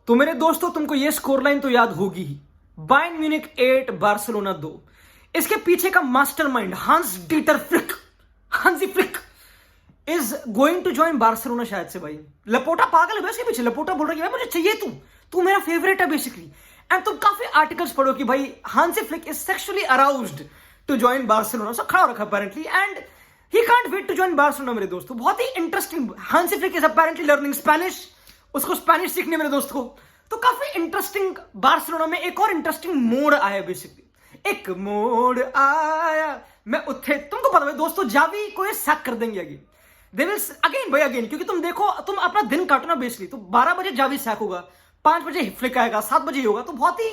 तो मेरे दोस्तों, तुमको ये स्कोर लाइन तो याद होगी ही। Bayern Munich 8 Barcelona 2। इसके पीछे का mastermind Hans Dieter Flick, Hansi Flick is going to join Barcelona शायद से। भाई लपोटा पागल है वैसे पीछे। लपोटा बोल रहा है कि भाई मुझे चाहिए तू मेरा फेवरेट है बेसिकली। एंड तुम काफी आर्टिकल्स पढ़ो कि भाई Hansi Flick is sexually aroused to join Barcelona. सब खड़ा रखा apparently and he can't wait to join Barcelona. मेरे दोस्तों बहुत ही interesting. Hansi Flick is apparently learning Spanish. उसको स्पेनिश सीखने मेरे दोस्त को। तो काफी इंटरेस्टिंग। बार्सिलोना में एक और इंटरेस्टिंग मोड़ आया बेसिकली। एक मोड़ आया मैं उत्थे। तुमको पता है दोस्तों, जावी को ये सैक कर देंगे अगेन। दे विल अगेन भाई अगेन। क्योंकि तुम देखो, तुम अपना दिन काटो ना बेसिकली। तो 12 बजे जावी सैक होगा, 5 बजे फ्लिक आएगा, 7 बजे होगा। तो बहुत ही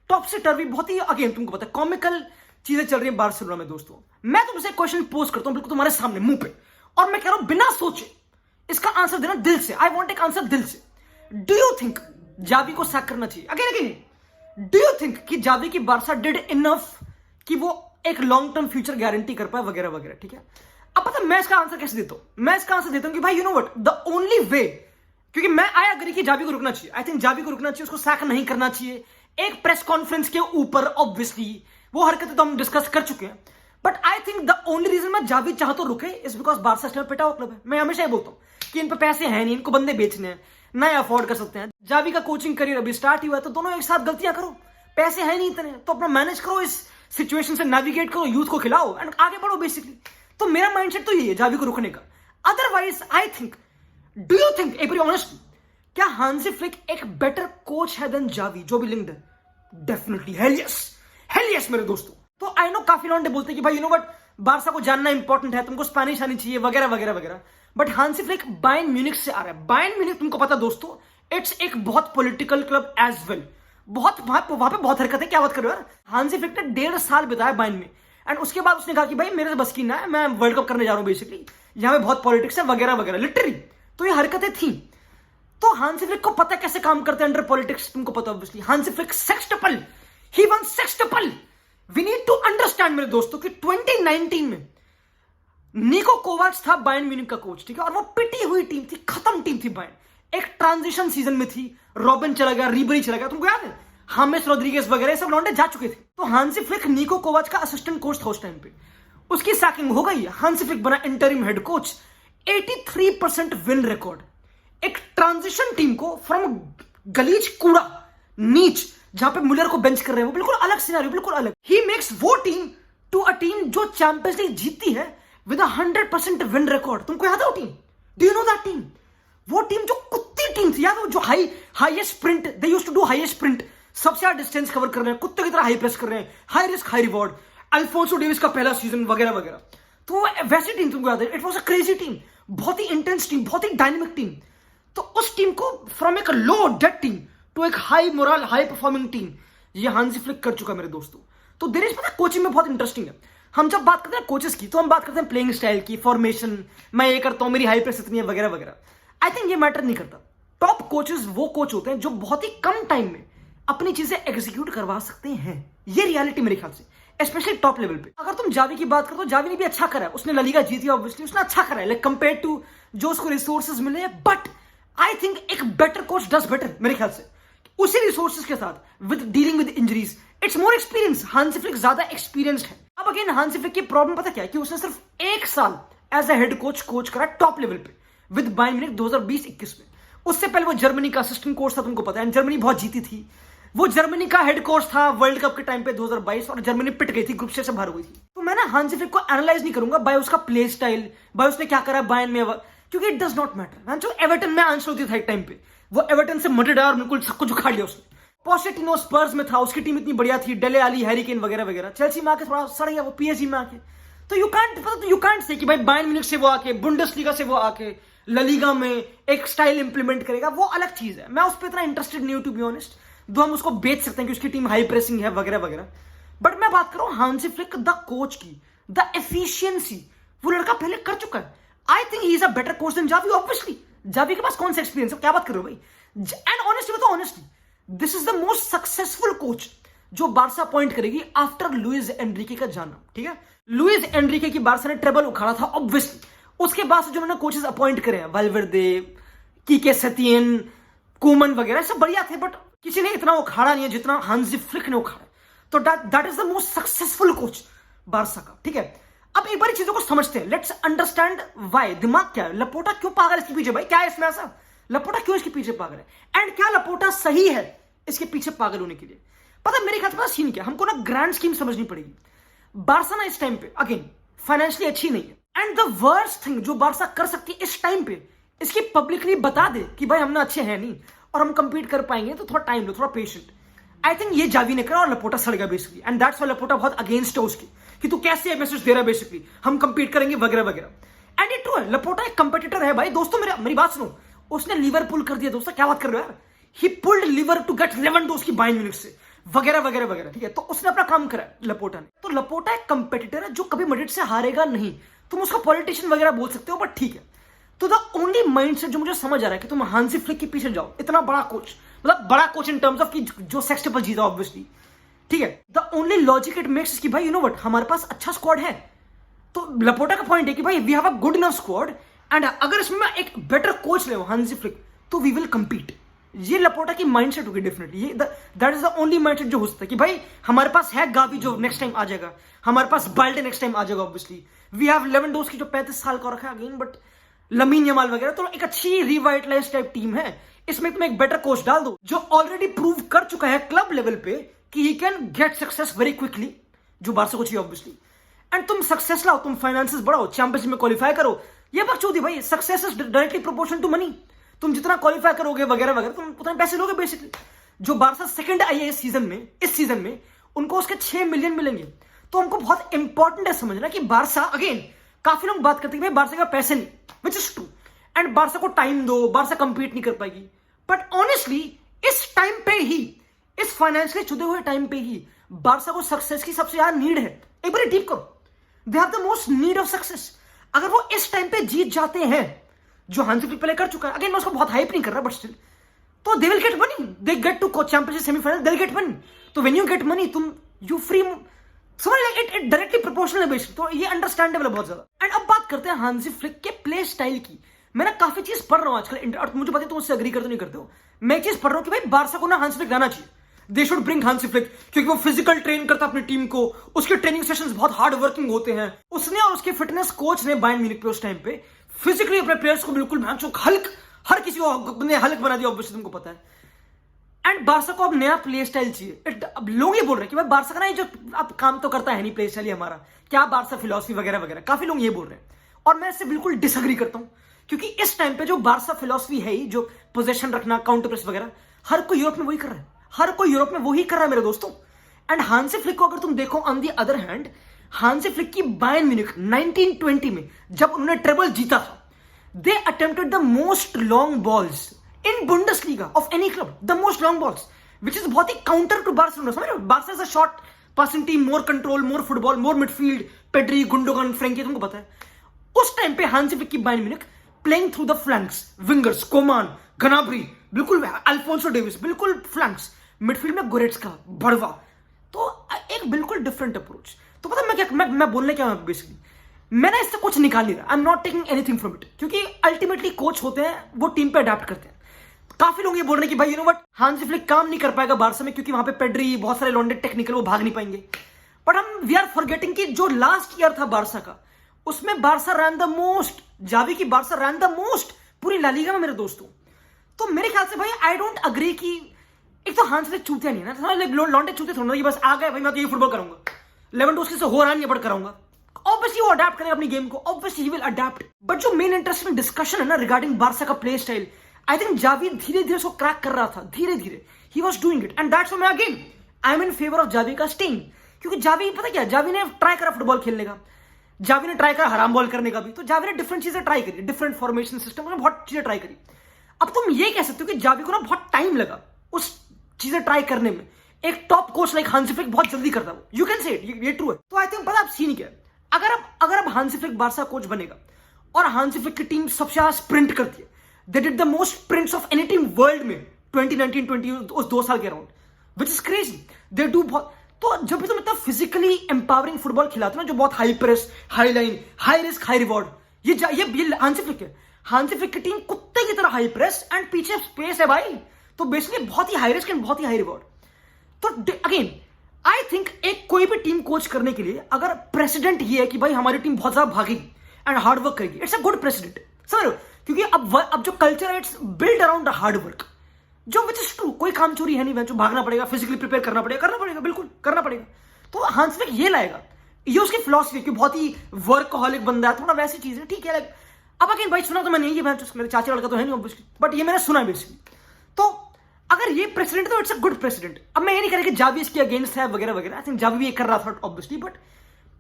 टॉप से टर्वी, बहुत ही अगेन तुमको पता है कॉमिकल चीजें चल रही है बार्सिलोना में। दोस्तों मैं तुमसे क्वेश्चन पोस्ट करता हूं बिल्कुल तुम्हारे सामने मुंह पे, और मैं कह रहा हूं बिना सोचे इसका आंसर देना दिल से। आई वॉन्ट एक आंसर दिल से। डू यू थिंक जावी को सैक करना चाहिए? अगेन डू यू थिंक कि जावी की बार्सा डिड इनफ कि वो एक लॉन्ग टर्म फ्यूचर गारंटी कर पाए वगैरह वगैरह? ठीक है, अब पता मैं इसका आंसर कैसे देता हूं? मैं इसका आंसर देता हूं कि भाई you know what, the only way, क्योंकि मैं आई अग्री कि जावी को रुकना चाहिए। आई थिंक जावी को रुकना चाहिए, उसको सैक नहीं करना चाहिए। एक प्रेस कॉन्फ्रेंस के ऊपर ऑब्वियसली वो हरकतें तो हम डिस्कस कर चुके हैं। But I think the only reason मैं जावी चाह तो रुके इज बिकॉज बार्सा स्टिल पिटा हुआ क्लब है। मैं हमेशा ये बोलता हूं कि इन पे पैसे हैं नहीं, इनको बंदे बेचने हैं, नए अफोर्ड कर सकते हैं। जावी का कोचिंग करियर अभी स्टार्ट हुआ है, तो दोनों एक साथ गलतियां करो। पैसे हैं नहीं इतने, तो अपना मैनेज करो, इस सिचुएशन से नेविगेट करो, यूथ को खिलाओ एंड आगे बढ़ो बेसिकली। तो मेरा माइंडसेट तो यही है जावी को रुकने का। Otherwise I think, do you think, एक बार ऑनेस्टली, क्या हांसी फ्लिक एक बेटर कोच है देन जावी जो भी लिंक्ड है? डेफिनेटली हेल यस मेरे दोस्तों। तो आई नो काफी लौंडे बोलते हैं कि भाई यू नो व्हाट, बार्सा को जानना इंपॉर्टेंट है, तुमको स्पेनिश आनी चाहिए वगैरह वगैरह वगैरह। But Hansi Flick Bayern Munich से आ रहा है। बायर्न म्यूनिख तुमको पता दोस्तों, इट्स एक बहुत पॉलिटिकल क्लब एज वेल। बहुत वहां पे बहुत हरकत है। क्या बात कर रहे हो यार? हांसी फ्लिक ने 1.5 साल बिताया बायर्न में एंड उसके बाद उसने कहा कि भाई मेरे से बस की ना है, मैं वर्ल्ड कप करने जा रहा हूं बेसिकली, यहाँ पे बहुत पॉलिटिक्स है वगैरह वगैरह लिटरली। तो ये हरकतें थी। तो हांसी फ्लिक को पता कैसे काम करते हैं अंडर पॉलिटिक्स, तुमको पता obviously. Hansi Flick sextuple, he won sextuple. We need to understand मेरे दोस्तों कि 2019 में निको कोवाच था बायर्न म्यूनिख का कोच, ठीक है, और वो पिटी हुई टीम थी, खत्म टीम थी बायर्न। एक ट्रांजिशन सीजन में थी, रॉबिन चला गया, रिबेरी चला गया, तुमको याद है? हामेस रोड्रिगेज वगैरह सब लौंडे जा चुके थे। तो हांसी फ्लिक निको कोवाच का असिस्टेंट कोच था उस टाइम पे। उसकी सैकिंग हो गई, हांसी फ्लिक बना interim head coach. 83% win record. एक ट्रांजिशन टीम को फ्रॉम गलीज कूड़ा नीच, जहां पे मुलर को बेंच कर रहे हैं, वो बिल्कुल अलग सिनेरियो, बिल्कुल अलग। ही मेक्स वो टीम टू अ टीम जो चैंपियंस लीग जीतती है विद 100% विन रिकॉर्ड। तुमको याद है वो team? Do you know that team? वो टीम जो कुत्ती टीम थी, याद है? जो highest sprint, they used to do highest sprint, सबसे ज्यादा डिस्टेंस कवर कर रहे हैं, कुत्ते की तरह हाई प्रेस कर रहे हैं, high risk high reward. Alfonso Davis का पहला सीजन वगैरह वगैरह। तो वैसी टीम तुमको याद है? It was a crazy team, बहुत ही इंटेंस टीम, बहुत ही डायनेमिक टीम। तो उस टीम को फ्रॉम एक लो डेड टीम टू एक high moral high performing team, ये हांसी फ्लिक कर चुका मेरे दोस्तों। तो देयर इज, पता कोचिंग में बहुत इंटरेस्टिंग है। हम जब बात करते हैं कोचेस की, तो हम बात करते हैं प्लेइंग स्टाइल की, फॉर्मेशन, मैं ये करता हूं, मेरी हाई प्रेस इतनी है वगैरह वगैरह। आई थिंक ये मैटर नहीं करता। टॉप कोचेस वो कोच होते हैं जो बहुत ही कम टाइम में अपनी चीजें एग्जीक्यूट करवा सकते हैं। ये रियलिटी मेरे ख्याल से, स्पेशली टॉप लेवल पे। अगर तुम जावी की बात करो तो जावी ने भी अच्छा करा है, उसने ला लीगा जीती ऑब्वियसली, उसने अच्छा करा है लाइक कंपेयर टू जो उसको रिसोर्सेज मिले हैं। बट आई थिंक एक बेटर कोच डज बेटर मेरे ख्याल से, उसी रिसोर्सेज के साथ, with dealing with injuries. It's more experience. Hansi Flick ज्यादा एक्सपीरियंस्ड है। अब अगेन हांसी फ्लिक की प्रॉब्लम पता क्या है? कि उसने सिर्फ 1 साल एज अ हेड कोच करा टॉप लेवल पे विद बायर्न म्यूनिख 2020-21 में। उससे पहले वो जर्मनी का असिस्टेंट कोच था, तुमको पता है, जर्मनी बहुत जीती थी। वो जर्मनी का हेड कोच था वर्ल्ड कप के टाइम पे 2022, और जर्मनी पिट गई थी, ग्रुप स्टेज से बाहर हुई थी। तो मैं ना हांसी फ्लिक को एनालाइज नहीं करूंगा बाय उसका प्ले स्टाइल, बाय उसने क्या करा बायर्न में, क्योंकि इट डज नॉट मैटर। जो एवर्टन में आंसर होती था एक टाइम पे, वो एवर्टन से मटेड और बिल्कुल सब कुछ उखाड़ लिया उसने। पोस्टेटिनो स्पर्स में था, उसकी टीम इतनी बढ़िया थी, डेले अली, हैरी केन वगैरह वगैरह। चेल्सी में आके थोड़ा सड़ गया वो, पीएसजी में आके। तो यू कांट से कि भाई बायर्न म्यूनिख से वो आके, बुंडेसलीगा से वो आके ला लीगा में एक स्टाइल इंप्लीमेंट करेगा, वो अलग चीज है। मैं उस पर इतना इंटरेस्टेड नहीं हूं टू बी ऑनेस्ट। दो हम उसको बेच सकते हैं कि उसकी टीम हाई प्रेसिंग है वगैरह वगैरह। बट मैं बात करूं हांसी फ्लिक द कोच की, द एफिशिएंसी, वो लड़का पहले कर चुका है। I think he is a better coach than Xavi obviously. Xavi के पास कौन सा एक्सपीरियंस है? क्या बात कर रहे हो भाई? एंड ऑनेस्टली बताओ, honestly this is the most successful coach जो बार्सा अपॉइंट करेगी आफ्टर लुइस एनरिके का जाना। ठीक है, लुइस एनरिके की बार्सा ने ट्रेबल उखाड़ा था ऑब्वियसली। उसके बाद से जो उन्होंने कोचेस अपॉइंट करे हैं, वाल्वेर्दे, कीके सेटियन, कोमन वगैरह सब बढ़िया थे, बट किसी ने इतना उखाड़ा नहीं है जितना हांजी फ्लिक ने उखाड़ा। तो that is the most successful coach Barca का, ठीक है। अब एक बार चीजों को समझते हैं, लेट्स अंडरस्टैंड व्हाई। दिमाग क्या है, लपोटा क्यों पागल इसके पीछे, भाई क्या है इसमें ऐसा, लपोटा क्यों इसके पीछे पागल है, एंड क्या लपोटा सही है इसके पीछे पागल होने के लिए। पता है मेरे ख्याल से सीन क्या, हमको ना ग्रैंड स्कीम समझनी पड़ेगी। बार्सा ना इस टाइम पे अगेन फाइनेंशियली अच्छी नहीं है, एंड द वर्स्ट थिंग जो बार्सा कर सकती है इस टाइम पे, इसकी पब्लिकली बता दे कि भाई हम ना अच्छे हैं नहीं और हम कंपीट कर पाएंगे, तो थोड़ा टाइम लो, थोड़ा पेशेंट। आई थिंक ये जावी ने करा और लपोटा सड़ गया बेसिकली, एंड दैट्स व्हाई लपोटा बहुत अगेंस्ट है उसकी कि तू कैसे मैसेज दे रहा है बेसिकली हम कंपीट करेंगे वगैरह वगैरह। एंड इट ट्रू है, लपोटा एक कंपटीटर है भाई दोस्तों। मेरी बात सुनो, उसने लीवर पुल कर दिया दोस्तों, क्या बात कर रहे हो यार, he pulled lever to get Lewandowski Bayern Munich से वगैरह वगैरह वगैरह, ठीक है। तो उसने अपना काम करा लपोटा ने। तो लपोटा एक कंपेटिटर है जो कभी मैड्रिड से हारेगा नहीं। तुम उसका पॉलिटिशियन वगैरह बोल सकते हो, बट ठीक है। तो द ओनली माइंडसेट जो मुझे समझ आ रहा है कि तुम हांसी फ्लिक के पीछे जाओ, इतना बड़ा कोच, मतलब बड़ा कोच इन टर्म्स ऑफ कि जो सेक्सटेबल जीता ऑब्वियसली, ठीक है। The only logic it makes कि भाई यू नो व्हाट, हमारे पास अच्छा स्क्वाड है। तो लपोटा का पॉइंट है कि भाई we have a good enough squad, and अगर इसमें एक बेटर कोच ले हांसी फ्लिक तो वी विल कंपीट। ये लपोटा की माइंडसेट होगी डेफिनेटली, ये that is the only mindset जो हो सकता है कि भाई हमारे पास है गावी जो नेक्स्ट टाइम आ जाएगा, हमारे पास बाल्डे नेक्स्ट टाइम आ जाएगा ऑब्वियसली, वी हैव लेवेंडोस्की जो 35 साल का रखा है अगेन, बट लमीन यमाल वगैरह, तो एक अच्छी रिवाइटलाइज टाइप टीम है। इसमें तुम एक बेटर कोच डाल दो जो ऑलरेडी प्रूव कर चुका है क्लब लेवल पे कि he can get success very quickly, जो बार्सा को चाहिए ऑब्वियसली। एंड तुम सक्सेस लाओ, तुम फाइनेंसेस बढ़ाओ, चैंपियनशिप में क्वालिफाई करो। ये बकचोदी भाई, success is directly proportional to money. तुम जितना क्वालिफाई करोगे वगैरह वगैरह तुम उतना पैसे लोगे बेसिकली। जो बार्सा सेकंड आई है इस सीजन में उनको उसके 6 मिलियन मिलेंगे। तो हमको बहुत इंपॉर्टेंट है समझना कि बार्सा, अगेन काफी लोग बात करते हैं कि भाई बार्सा का पैसे नहीं, which is true, and Barca को टाइम दो, बार्सा कंपीट नहीं कर पाएगी। बट ऑनेस्टली इस टाइम पे ही, इस फाइनेंशियली छुदे हुए टाइम पे ही बार्सा को सक्सेस की सबसे ज्यादा नीड है। एक बार डीप करो, they have the most need of success. अगर वो इस टाइम पे जीत जाते हैं, जो हांसी फ्लिक पहले कर चुका है, अगेन मैं उसको बहुत हाइप नहीं कर रहा बट स्टिल, तो they will get money, they get to championship semifinal, they will get money. तो व्हेन यू गेट मनी तुम यू फ्री, समझ लाइक इट डायरेक्टली प्रोपोर्शनल है बेसिकली। तो ये अंडरस्टैंडेबल है बहुत ज्यादा। एंड अब बात करते हैं हांसी फ्लिक के प्ले स्टाइल की। मैं ना काफी चीज पढ़ रहा हूँ आजकल, और मुझे पता है तुम उससे अग्री करते नहीं करते हो। मैं एक चीज पढ़ रहा हूँ कि भाई बार्सा को ना हांसी फ्लिक लाना चाहिए, they should bring Hansi Flick, क्योंकि वो फिजिकल ट्रेन करता है अपनी टीम को, उसके ट्रेनिंग सेशंस बहुत हार्ड वर्किंग होते हैं। उसने और उसके फिटनेस कोच ने बायर्न म्यूनिख पे उस टाइम पे फिजिकली अपने प्लेयर्स को बिल्कुल हल्क, हर किसी को हल्क बना दिया ऑब्वियसली, तुमको पता है। एंड बार्सा को अब नया प्ले स्टाइल चाहिए। अब लोग ये बोल रहे हैं कि भाई बार्सा का ना जो अब काम तो करता है नहीं, प्ले स्टाइल ही हमारा क्या, बार्सा फिलॉसफी वगैरह वगैरह, काफी लोग ये बोल रहे हैं और मैं इससे बिल्कुल डिसएग्री करता हूं। क्योंकि इस टाइम पे जो बार्सा फिलॉसफी है ही, जो पोजीशन रखना, काउंटर प्रेस वगैरह, हर कोई यूरोप में वही कर रहा है, हर कोई यूरोप में वही कर रहा है मेरे दोस्तों। एंड हांसी फ्लिक को अगर तुम देखो on the other hand, Hansi Flick की बायर्न म्यूनिख 1920 में जब उन्होंने ट्रेबल जीता था, they attempted the most long balls in Bundesliga of any club, the most long balls, which is बहुत ही counter to Barcelona. समझ रहे हो? Barca is a short passing team, more control, more football, more midfield, Pedri, Gundogan, Frenkie, तुमको पता है। उस time पे Hansi Flick की Bayern Munich playing through the flanks, wingers, Coman, Gnabry, बिल्कुल अल्फोंसो डेविस, बिल्कुल फ्लैंक्स, मिडफील्ड में Goretzka, बड़वा, तो एक बिल्कुल डिफरेंट अप्रोच। तो पता मैं बोलने क्या हूं बेसिकली, मैंने इससे कुछ निकाल नहीं रहा, I am not taking anything from it, क्योंकि अल्टीमेटली कोच होते हैं वो टीम पे अडेप्ट करते हैं। काफी लोग ये बोल रहे हैं कि भाई you know what, Hansi Flick काम नहीं कर पाएगा बार्सा में क्योंकि वहां पे पेड्री, बहुत सारे लॉन्डे टेक्निकल, वो भाग नहीं पाएंगे। बट हम वी आर फॉरगेटिंग कि जो लास्ट ईयर था बार्सा का, उसमें Barca ran the most, Xavi की बार्सा रैन द मोस्ट पूरी ला लीगा में मेरे दोस्तों। तो मेरे ख्याल से भाई आई डोंट अग्री कि एक तो हांसी फ्लिक चूतिया नहीं है ना, लॉन्डे चूते थोड़ा कि बस आ गए भाई मैं तो ये फुटबॉल करूंगा, लेवेंडोस्की से हो रहा नहीं, बट कराऊंगा। ऑब्वियसली वो अडैप्ट करेगा अपनी गेम को, obviously he will adapt. But जो मेन इंटरेस्टिंग डिस्कशन है ना रिगार्डिंग बार्सा का play style, I think Xavi धीरे धीरे उसको क्रैक कर रहा था, धीरे धीरे he was doing it, and that's why again I am in favour of Xavi का स्टेइंग। क्योंकि जावी पता क्या, जावी ने ट्राई करा फुटबॉल खेलने का, जावी ने ट्राई करा हराम बॉल करने का भी, तो जावी ने डिफरेंट चीजें ट्राई करी, डिफरेंट फॉर्मेशन सिस्टम में बहुत चीजें ट्राई करी। अब तुम ये कह सकते हो कि जावी को ना बहुत टाइम लगा उस चीजें ट्राई करने में, एक top coach like Hansi Flick बहुत जल्दी करता है, यू कैन से इट, ये ट्रू है। तो आई थिंक पता आप सीन क्या है, अगर अब हांसी फ्लिक बार्सा कोच बनेगा और हांसी फ्लिक की टीम सबसे ज्यादा स्प्रिंट करती है, they did the most sprints of any team world में 2019-20 उस 2 साल के around, which is crazy, they do बहुत। तो जब भी तुम इतना फिजिकली एम्पावरिंग फुटबॉल खिलाते हो ना, जो बहुत high press, high line, high risk, high reward, ये हांसी फ्लिक है। हांसी फ्लिक की टीम कुत्ते की तरह हाई प्रेस एंड पीछे स्पेस है भाई, तो बेसिकली बहुत ही हाई रिस्क एंड बहुत ही हाई रिवॉर्ड। तो अगेन आई थिंक एक कोई भी टीम कोच करने के लिए अगर प्रेसिडेंट ये है कि भाई हमारी टीम बहुत ज्यादा भागेगी एंड हार्ड वर्क करेगी, इट्स अ गुड प्रेसिडेंट, समझ रहे हो? क्योंकि अब जो कल्चर है it's build around hard work, जो विच इज ट्रू। कोई काम चोरी है नहीं, जो भागना पड़ेगा, फिजिकली प्रिपेयर करना पड़ेगा, बिल्कुल करना पड़ेगा। तो हांस फ्लिक ये लाएगा, ये उसकी फिलॉसफी कि बहुत ही वर्कहॉलिक बंदा है, थोड़ा वैसी चीज है, ठीक है। अब अगेन भाई सुना तो मैंने ये मेरे चाचा लड़का तो है नहीं ऑब्वियसली, बट ये मैंने सुना बेसिकली। तो अगर ये प्रेसिडेंट तो इट्स अ गुड प्रेसिडेंट। अब मैं ये नहीं कह रहा कि जावी इसके अगेंस्ट है वगैरह वगैरह, आई थिंक जावी भी ये कर रहा था ऑब्वियसली, बट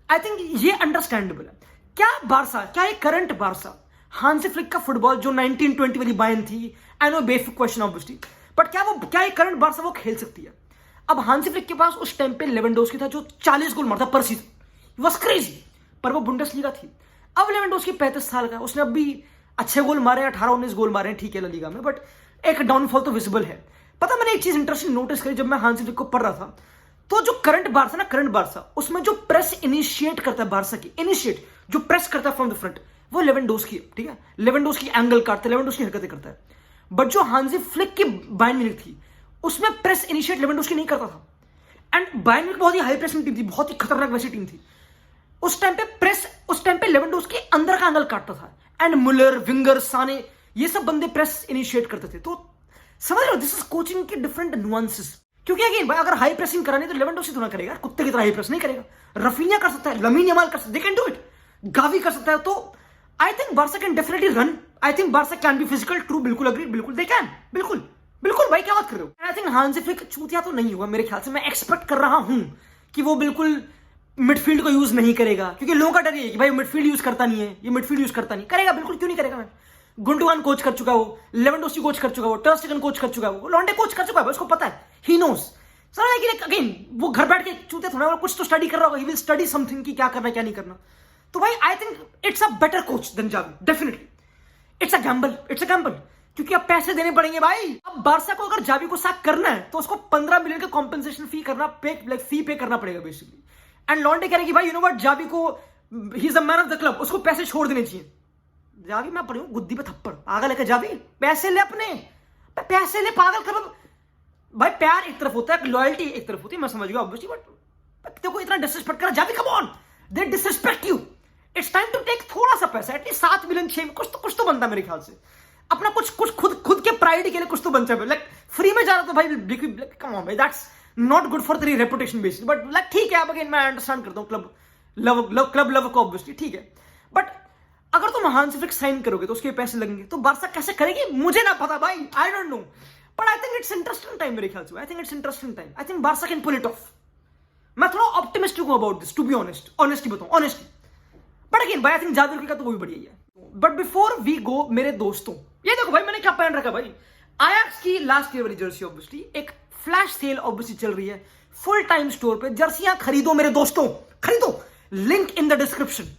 आई थिंक ये अंडरस्टैंडेबल है। क्या बारसा, क्या ये करंट बारसा हांसी फ्लिक का फुटबॉल जो 1920 वाली बायन थी, I know basic question obviously, but क्या ये करंट बारसा वो खेल सकती है? अब हांसी फ्लिक के पास उस टाइम पे लेवेंडोस्की था जो 40 गोल मारता पर सीजन, वाज क्रेजी, पर वो बुंडेसलीगा थी। अब लेवेंडोस्की 35 साल का है, उसने अब भी अच्छे गोल मारे, 18-19 गोल मारे, ठीक है ला लीगा में, बट एक डाउनफॉल तो विजिबल है। पता मैंने एक चीज इंटरेस्टिंग नोटिस करी जब मैं हांसी फ्लिक को पढ़ रहा था, तो जो करंट बारसा उसमें जो प्रेस इनिशिएट करता है बारसा की, इनिशिएट जो प्रेस करता है फ्रॉम द फ्रंट, वो लेवेंडोस्की है, ठीक है। लेवेंडोस्की एंगल काटता है, लेवेंडोस्की हरकतें करता है, बट जो हांसी फ्लिक की बायर्न म्यूनिख थी उसमें प्रेस इनिशिएट लेवेंडोस्की नहीं करता था। एंड बायर्न म्यूनिख बहुत ही हाई प्रेसिंग टीम थी, बहुत ही खतरनाक वैसी टीम थी। उस टाइम पे लेवेंडोस्की अंदर का एंगल काटता था, एंड मुलर, विंगर, साने, ये सब बंदे प्रेस इनिशिएट करते थे। तो समझ रहे हो, दिस इज कोचिंग के डिफरेंट नुआंसेस। क्योंकि अगेन भाई अगर हाई प्रेसिंग करानी तो लेवेंडोस्की तो ना करेगा, कुत्ते की तरह हाई प्रेस नहीं करेगा। रफीनिया कर सकता है, लमीन यमाल कर सकता है, they can do it, Gavi कर सकता है। तो आई think Barca can definitely run, I think Barca can be physical, true, बिल्कुल अग्री, बिल्कुल दे कैन, बिल्कुल बिल्कुल भाई, क्या बात कर रहे हो? आई थिंक हांसी फ्लिक चूतिया तो नहीं हुआ मेरे ख्याल से। मैं एक्सपेक्ट कर रहा हूं कि वो बिल्कुल मिडफील्ड को यूज नहीं करेगा, क्योंकि लोगों का डर ये है कि भाई मिडफील्ड यूज करता नहीं है, ये मिडफील्ड यूज करता नहीं करेगा, बिल्कुल क्यों नहीं करेगा। मैं गुंडोगान कोच कर चुका वो, लेवेंडोस्की कोच कर चुका वो, टर स्टेगन कोच कर चुका वो, लॉन्डे कोच कर चुका है, उसको पता है, ही नोस। अगेन वो घर बैठ के चूते थोड़ा कुछ तो स्टडी कर रहा होगा, ही विल स्टडी समथिंग कि क्या करना है क्या नहीं करना। तो भाई I think it's a better coach than Xavi, definitely. It's a gamble, क्योंकि अब पैसे देने पड़ेंगे भाई। अब बारसा को अगर जावी को सैक करना है तो उसको 15 मिलियन का कॉम्पेंसेशन फी पे करना पड़ेगा बेसिकली। एंड लॉन्डे करेगी भाई, यू नो व्हाट, जावी को, ही is a man of the club, उसको पैसे छोड़ देने चाहिए। जावी मैं पढ़ी हूं गुद्दी पे थप्पड़, पागल है क्या जावी? पैसे ले अपने, पैसे ले, पागल कर भाई। प्यार एक तरफ होता है, लॉयल्टी एक तरफ होती है, मैं समझ गया ऑब्वियसली, बट देखो इतना डिसरिस्पेक्ट करा Xavi, come on, they disrespect you. It's time to take थोड़ा सा पैसा, एटलीस्ट 7 मिलियन 6 में कुछ तो बनता है मेरे ख्याल से। अपना कुछ खुद के प्राइड के लिए कुछ तो बनता है। लाइक फ्री में जा रहा तो भाई कम ऑन भाई, दैट्स नॉट गुड फॉर तेरी रेपुटेशन बेसिकली, बट लाइक ठीक है। अब अगेन मैं अंडरस्टैंड करता हूँ क्लब लव को ऑब्वियसली, ठीक है। बट अगर तुम हांसी फ्लिक साइन करोगे तो उसके पैसे लगेंगे, तो बारसा कैसे करेगी मुझे ना पता भाई, I don't know, but I think it's interesting time मेरे ख्याल से। I think it's interesting time, I think Barca can pull it off. मैं थोड़ा ऑप्टिमिस्टिक हूं about this, to be honestly बताऊं, ऑनेस्टली। बट अगेन भाई आई थिंक जावी का तो वो भी बढ़िया ही है। बट बिफोर वी गो मेरे दोस्तों, ये देखो भाई मैंने क्या पहन रखा भाई, आयाक्स की लास्ट ईयर वाली जर्सी ऑब्वियसली। एक फ्लैश सेल ऑब्वियसली चल रही है फुल टाइम स्टोर पे, जर्सियां खरीदो मेरे दोस्तों, खरीदो, लिंक इन द डिस्क्रिप्शन।